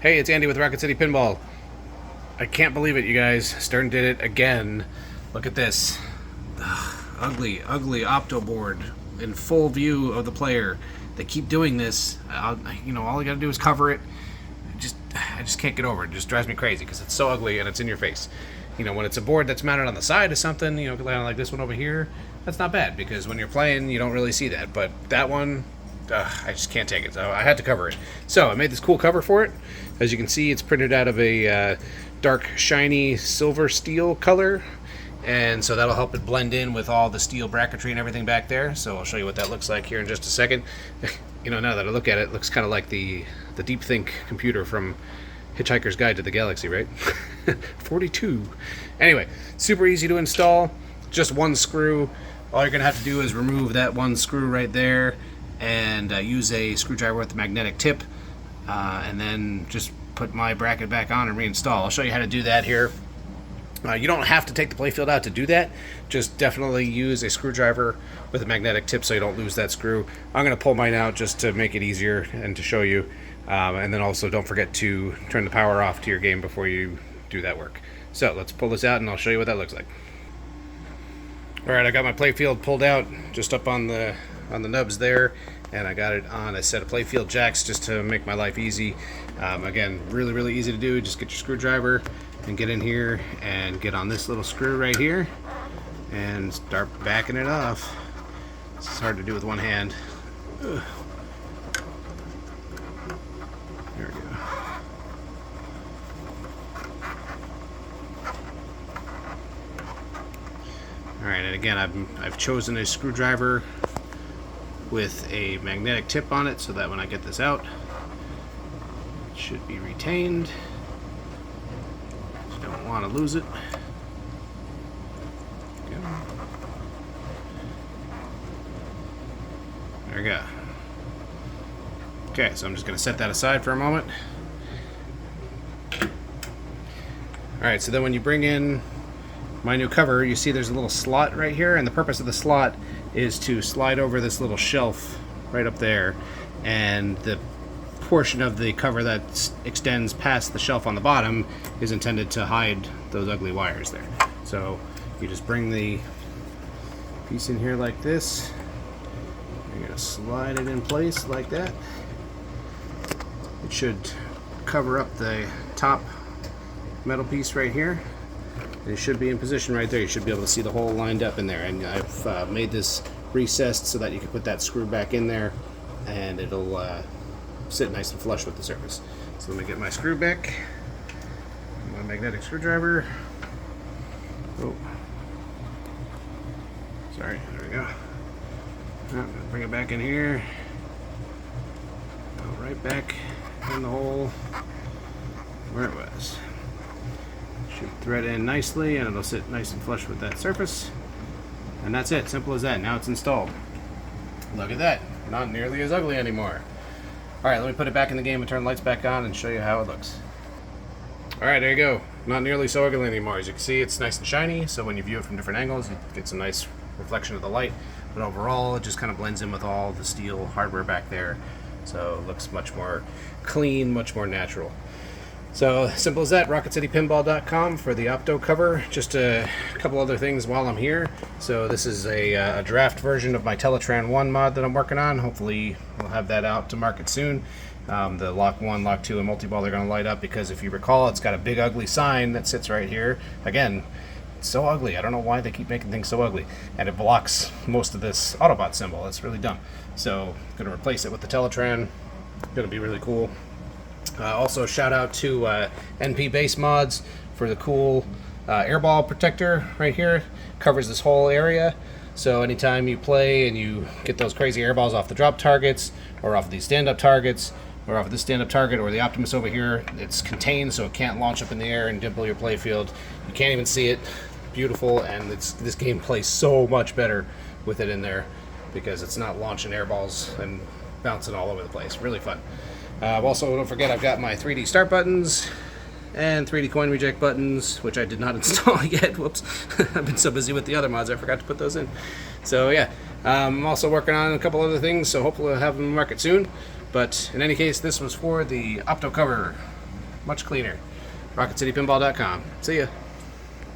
Hey, it's Andy with Rocket City Pinball. I can't believe it, you guys. Stern did it again. Look at this. Ugly Opto board in full view of the player. They keep doing this. All I gotta do is cover it. I just can't get over it. It just drives me crazy because it's so ugly and it's in your face. When it's a board that's mounted on the side of something, like this one over here, that's not bad because when you're playing, you don't really see that. But that one, I just can't take it, so I had to cover it. So I made this cool cover for it. As you can see, it's printed out of a dark, shiny silver steel color, and so that'll help it blend in with all the steel bracketry and everything back there. So I'll show you what that looks like here in just a second. Now that I look at it, it looks kind of like the Deep Think computer from Hitchhiker's Guide to the Galaxy, right? 42. Anyway, super easy to install. Just one screw. All you're gonna have to do is remove that one screw right there and use a screwdriver with the magnetic tip, and then just put my bracket back on and reinstall. I'll show you how to do that here. You don't have to take the playfield out to do that. Just definitely use a screwdriver with a magnetic tip so you don't lose that screw. I'm going to pull mine out just to make it easier and to show you. And then also don't forget to turn the power off to your game before you do that work. So let's pull this out and I'll show you what that looks like. Alright, I got my playfield pulled out just up on the nubs there, and I got it on a set of playfield jacks just to make my life easy. Again, really easy to do. Just get your screwdriver and get in here and get on this little screw right here and start backing it off. It's hard to do with one hand. Ugh. There we go. Alright, and again, I've chosen a screwdriver with a magnetic tip on it so that when I get this out, it should be retained. Just don't want to lose it. Okay. There we go. Okay, so I'm just going to set that aside for a moment. Alright, so then when you bring in my new cover, you see there's a little slot right here, and the purpose of the slot is to slide over this little shelf right up there, and the portion of the cover that extends past the shelf on the bottom is intended to hide those ugly wires there. So you just bring the piece in here like this. You're going to slide it in place like that. It should cover up the top metal piece right here. It should be in position right there. You should be able to see the hole lined up in there. And I've made this recessed so that you can put that screw back in there and it'll sit nice and flush with the surface. So let me get my screw back. My magnetic screwdriver. Oh. Sorry, there we go. Bring it back in here. Go right back in the hole where it was. Should thread in nicely and it'll sit nice and flush with that surface. And that's it, simple as that. Now it's installed. Look at that, not nearly as ugly anymore. Alright, let me put it back in the game and turn the lights back on and show you how it looks. Alright, there you go. Not nearly so ugly anymore. As you can see, it's nice and shiny, so when you view it from different angles, it gets a nice reflection of the light. But overall, it just kind of blends in with all the steel hardware back there. So it looks much more clean, much more natural. So simple as that. RocketCityPinball.com for the Opto cover. Just a couple other things while I'm here. So this is a draft version of my Teletran 1 mod that I'm working on. Hopefully we'll have that out to market soon. The Lock 1, Lock 2, and multi-ball are going to light up because if you recall, it's got a big ugly sign that sits right here. Again, it's so ugly. I don't know why they keep making things so ugly. And it blocks most of this Autobot symbol. It's really dumb. So I'm going to replace it with the Teletran. Going to be really cool. Also, shout out to NP Base Mods for the cool airball protector right here. Covers this whole area. So anytime you play and you get those crazy airballs off the drop targets, or off of these stand-up targets, or off of this stand-up target, or the Optimus over here, it's contained so it can't launch up in the air and dimple your playfield. You can't even see it. Beautiful, and this game plays so much better with it in there because it's not launching airballs and bouncing all over the place. Really fun. Also, don't forget I've got my 3D start buttons and 3D coin reject buttons, which I did not install yet. Whoops. I've been so busy with the other mods I forgot to put those in. So yeah, I'm also working on a couple other things, so hopefully I'll have them in the market soon. But in any case, this was for the Opto cover. much cleaner. RocketCityPinball.com. See ya.